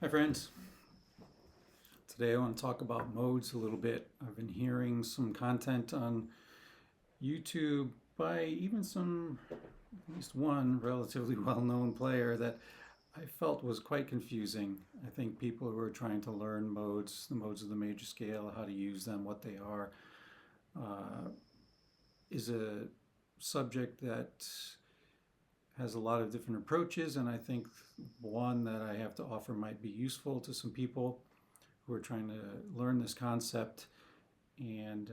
Hi friends, today I want to talk about modes a little bit. I've been hearing some content on YouTube by even at least one relatively well-known player that I felt was quite confusing. I think people who are trying to learn modes, the modes of the major scale, how to use them, what they are, uh, is a subject that has a lot of different approaches, and I think one that I have to offer might be useful to some people who are trying to learn this concept. And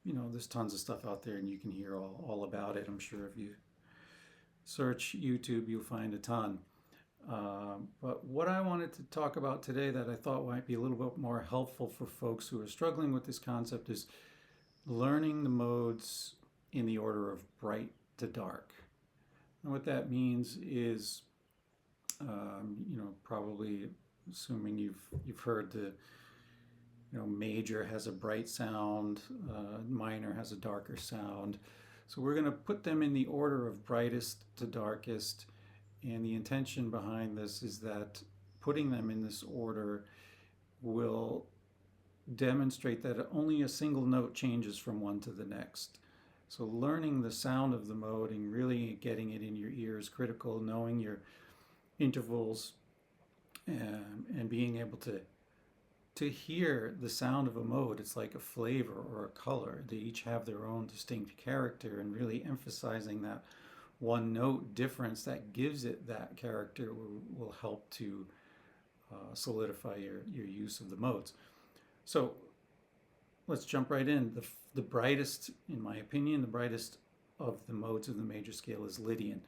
there's tons of stuff out there, and you can hear all about it. I'm sure if you search YouTube, you'll find a ton. But what I wanted to talk about today that I thought might be a little bit more helpful for folks who are struggling with this concept is learning the modes in the order of bright to dark. And what that means is, probably assuming you've heard the major has a bright sound, minor has a darker sound. So we're going to put them in the order of brightest to darkest, and the intention behind this is that putting them in this order will demonstrate that only a single note changes from one to the next. So learning the sound of the mode and really getting it in your ear is critical, knowing your intervals and being able to hear the sound of a mode. It's like a flavor or a color. They each have their own distinct character, and really emphasizing that one note difference that gives it that character will help to solidify your use of the modes. So let's jump right in. The brightest, in my opinion, the brightest of the modes of the major scale is Lydian.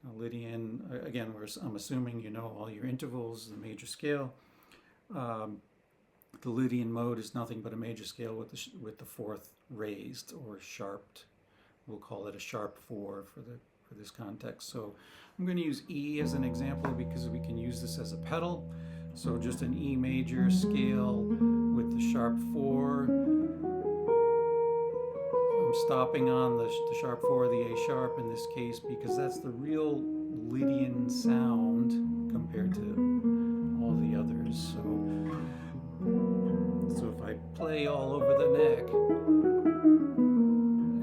Now, Lydian, again, I'm assuming you know all your intervals, the major scale. The Lydian mode is nothing but a major scale with the fourth raised or sharped. We'll call it a sharp 4 for this context. So I'm going to use E as an example because we can use this as a pedal. So just an E major scale with the sharp 4. I'm stopping on the sharp 4, the A sharp in this case, because that's the real Lydian sound compared to all the others. So if I play all over the neck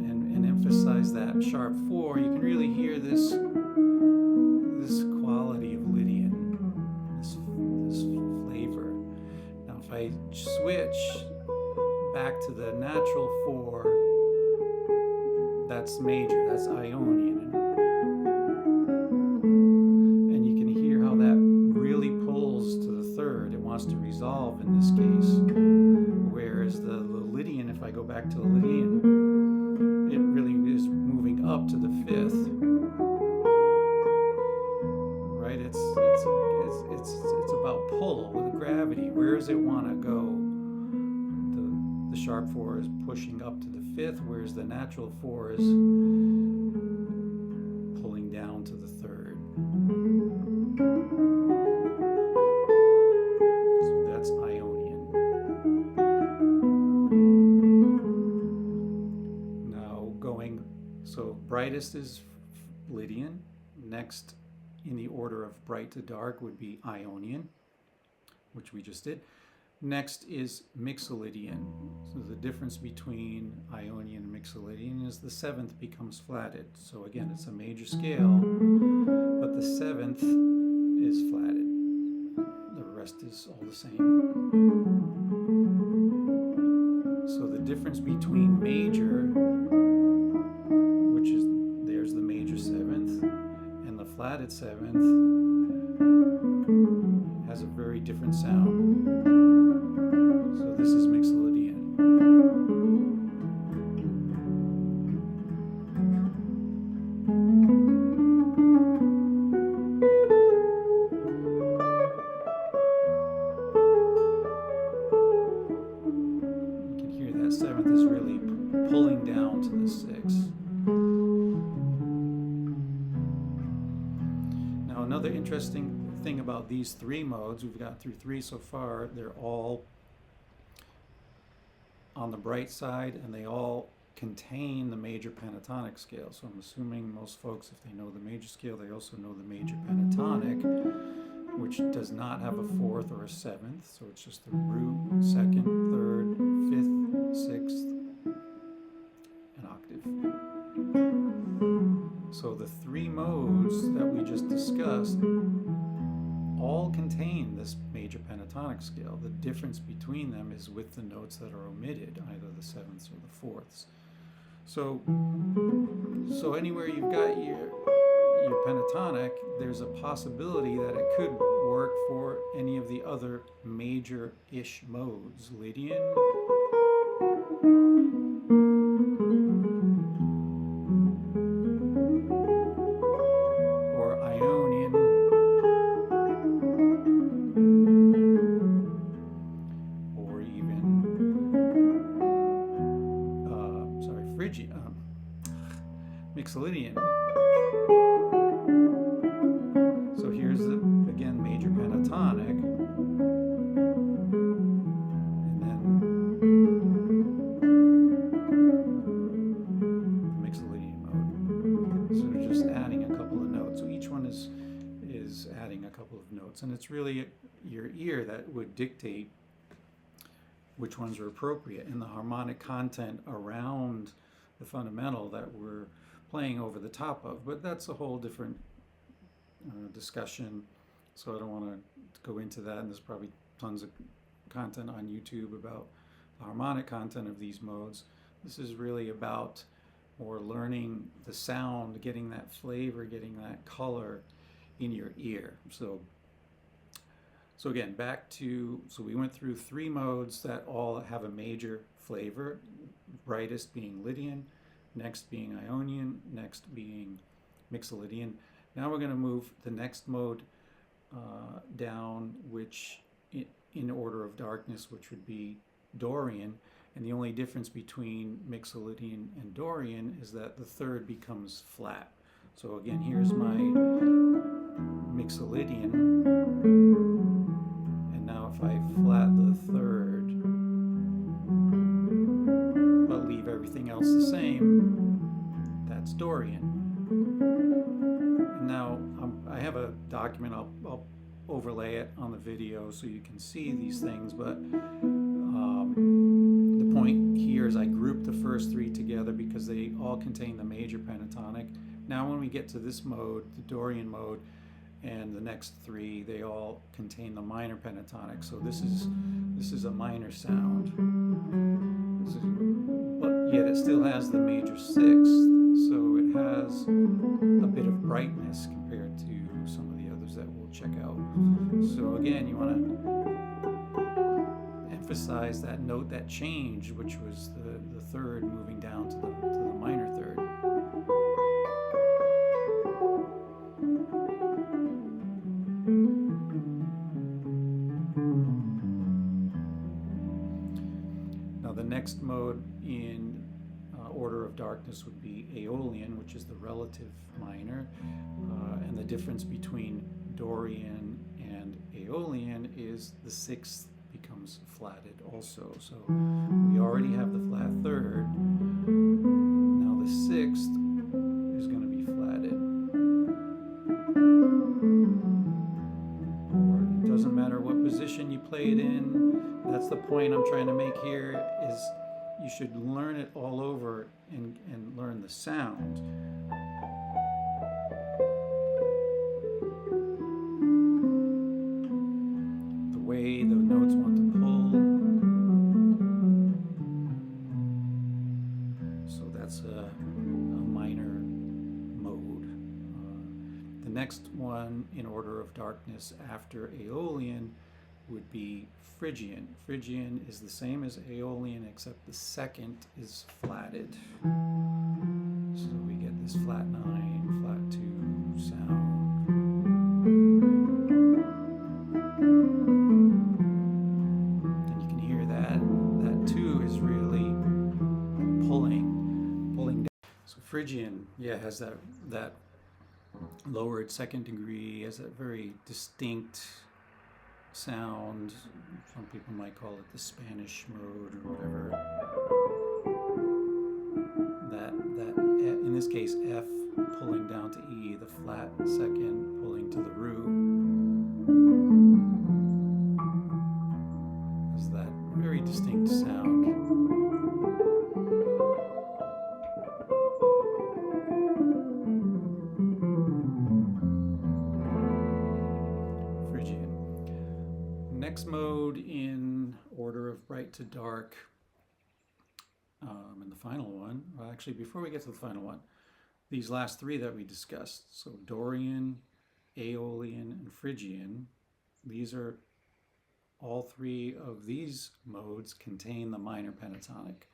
and emphasize that sharp 4, you can really hear this quality of Lydian, this flavor. Now if I switch back to the natural 4, that's major, that's Ionian. And you can hear how that really pulls to the third. It wants to resolve in this case. Whereas the Lydian, if I go back to the Lydian, it really is moving up to the fifth. Right? It's about pull with gravity. Where does it want to go? The sharp 4 is pushing up to the fifth, whereas the natural 4 is pulling down to the third. So that's Ionian. Now so brightest is Lydian. Next in the order of bright to dark would be Ionian, which we just did. Next is Mixolydian. So the difference between Ionian and Mixolydian is the 7th becomes flatted. So again, it's a major scale, but the 7th is flatted. The rest is all the same. So the difference between major, which is, there's the major 7th, and the flatted 7th has a very different sound. So this is Mixolydian. You can hear that 7th is really pulling down to the 6th. Now another interesting thing about these 3 modes, we've got through 3 so far, they're all on the bright side, and they all contain the major pentatonic scale. So I'm assuming most folks, if they know the major scale, they also know the major pentatonic. which does not have a fourth or a seventh, so it's just the root, second, third, fifth, sixth, and octave. So the three modes that we just discussed all contain this major pentatonic scale. The difference between them is with the notes that are omitted, either the sevenths or the fourths. So anywhere you've got your pentatonic, there's a possibility that it could work for any of the other major-ish modes. Lydian, or Ionian, or even Phrygian, Mixolydian. So here's again major pentatonic, and then the Mixolydian mode. So we're just adding a couple of notes. So each one is adding a couple of notes, and it's really your ear that would dictate which ones are appropriate, and the harmonic content around the fundamental that we're playing over the top of. But that's a whole different discussion, so I don't want to go into that, and there's probably tons of content on YouTube about the harmonic content of these modes. This is really about more learning the sound, getting that flavor, getting that color in your ear. So again, back to, so we went through three modes that all have a major flavor, brightest being Lydian, next being Ionian, next being Mixolydian. Now we're going to move the next mode down, which in order of darkness, which would be Dorian. And the only difference between Mixolydian and Dorian is that the third becomes flat. So again, here's my Mixolydian. And now if I flat the third, but leave everything else the same, that's Dorian. And now I have a document, I'll overlay it on the video so you can see these things, but the point here is I grouped the first three together because they all contain the major pentatonic. Now when we get to this mode, the Dorian mode, and the next three, they all contain the minor pentatonic. So this is a minor sound, but yet it still has the major sixth, so it has a bit of brightness compared to some of the others that we'll check out. So again, you want to emphasize that note, that change, which was the third moving down to the minor third. Now the next mode in order of darkness would be Aeolian, which is the relative minor, and the difference between Dorian and Aeolian is the sixth becomes flatted also. So we already have the flat third. Now the sixth is going to be flatted. Or it doesn't matter what position you play it in. That's the point I'm trying to make here, is you should learn it all over and learn the sound. The way the notes want to pull. So that's a minor mode. The next one in order of darkness after Aeolian would be Phrygian. Phrygian is the same as Aeolian, except the second is flatted. So we get this flat 9, flat 2 sound. And you can hear that 2 is really pulling down. So Phrygian, yeah, has that lowered second degree, has that very distinct sound. Some people might call it the Spanish mode or whatever. That in this case F pulling down to E, the flat second pulling to the root. Has that very distinct sound. Phrygian. Next mode in order of bright to dark, and the final one, well, actually before we get to the final one, these last three that we discussed, so Dorian, Aeolian, and Phrygian, these are all three of these modes contain the minor pentatonic.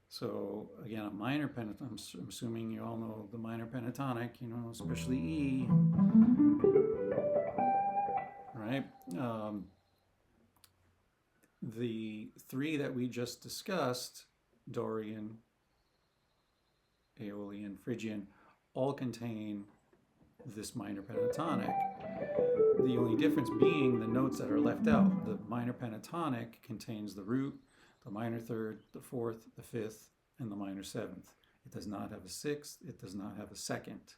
So again, a minor pentatonic, I'm assuming you all know the minor pentatonic, especially E, right? The three that we just discussed, Dorian, Aeolian, Phrygian, all contain this minor pentatonic. The only difference being the notes that are left out. The minor pentatonic contains the root, the minor third, the fourth, the fifth, and the minor seventh. It does not have a sixth, it does not have a second.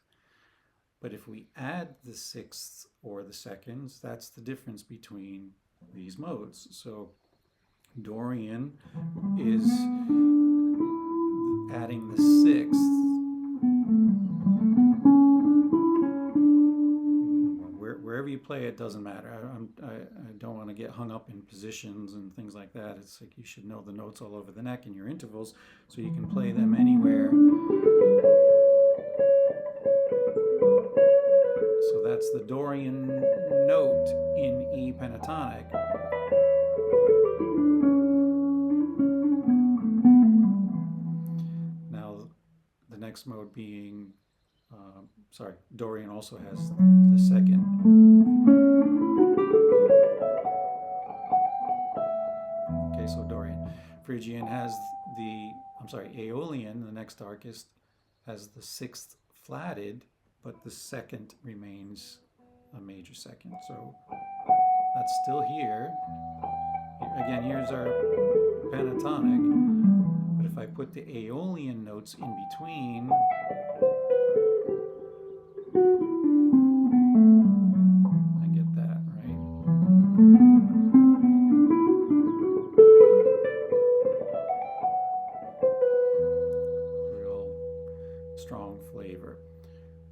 But if we add the sixths or the seconds, that's the difference between these modes. So Dorian is adding the sixth. Wherever you play it doesn't matter. I don't want to get hung up in positions and things like that. It's like you should know the notes all over the neck and your intervals so you can play them anywhere. So that's the Dorian note in E pentatonic. Now the next mode being Dorian also has the second. Okay, so Dorian. Phrygian has Aeolian, the next darkest, has the sixth flatted, but the second remains a major second. So that's still here. Again, here's our pentatonic, but if I put the Aeolian notes in between, strong flavor.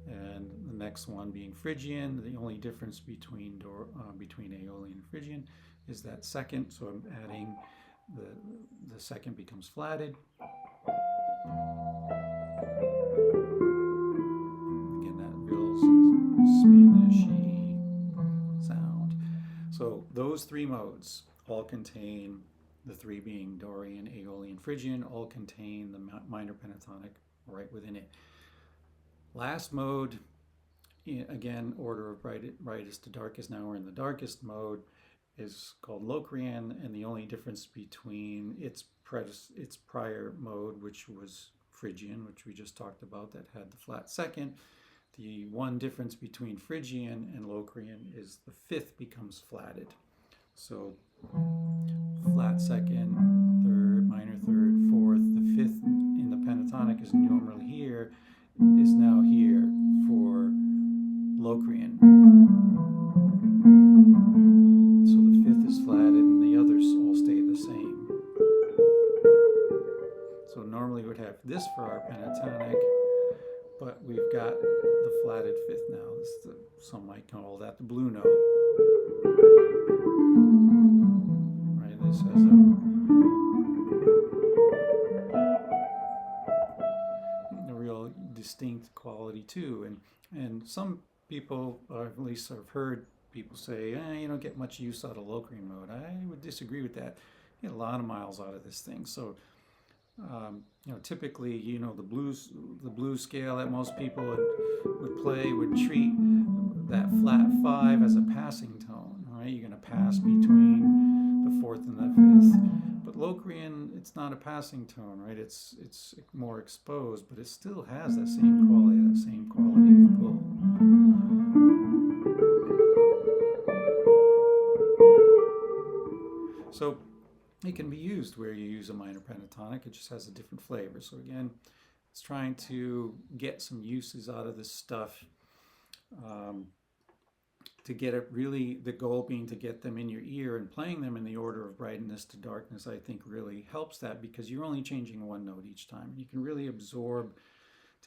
And the next one being Phrygian, the only difference between Aeolian and Phrygian is that second, so I'm adding the second becomes flatted. Again, that real Spanishy sound. So those three modes all contain, the three being Dorian, Aeolian, Phrygian, all contain the minor pentatonic right within it. Last mode, again, order of brightest to darkest. Now we're in the darkest mode, is called Locrian, and the only difference between its prior mode, which was Phrygian, which we just talked about, that had the flat second. The one difference between Phrygian and Locrian is the fifth becomes flatted. So flat second, third, minor third, fourth, the fifth in the pentatonic is normally here, is now here for Locrian. So the fifth is flatted and the others all stay the same. So normally we would have this for our pentatonic, but we've got the flatted fifth now. Some might call that the blue note. Right, this has a real distinct quality too, and some people, or at least I've heard people say, you don't get much use out of Locrian mode. I would disagree with that. You get a lot of miles out of this thing. So typically, the blues scale that most people would play would treat that flat 5 as a passing tone, right? You're going to pass between the fourth and the fifth. But Locrian, it's not a passing tone, right? It's more exposed, but it still has that same quality of pull. So it can be used where you use a minor pentatonic. It just has a different flavor. So again, it's trying to get some uses out of this stuff. to get it really, the goal being to get them in your ear, and playing them in the order of brightness to darkness, I think really helps that, because you're only changing one note each time. You can really absorb,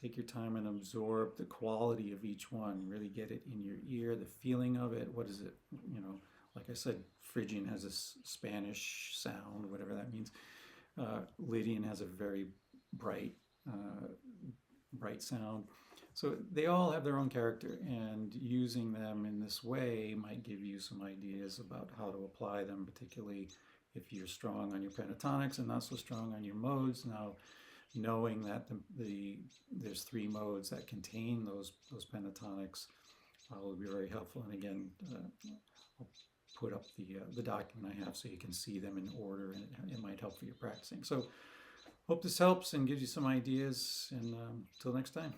take your time and absorb the quality of each one, really get it in your ear, the feeling of it. What is it, like I said, Phrygian has a Spanish sound, whatever that means. Lydian has a very bright, bright sound. So they all have their own character, and using them in this way might give you some ideas about how to apply them, particularly if you're strong on your pentatonics and not so strong on your modes. Now, knowing that there's 3 modes that contain those pentatonics will be very helpful. And again, I'll put up the document I have so you can see them in order, and it might help for your practicing. So hope this helps and gives you some ideas, and until next time.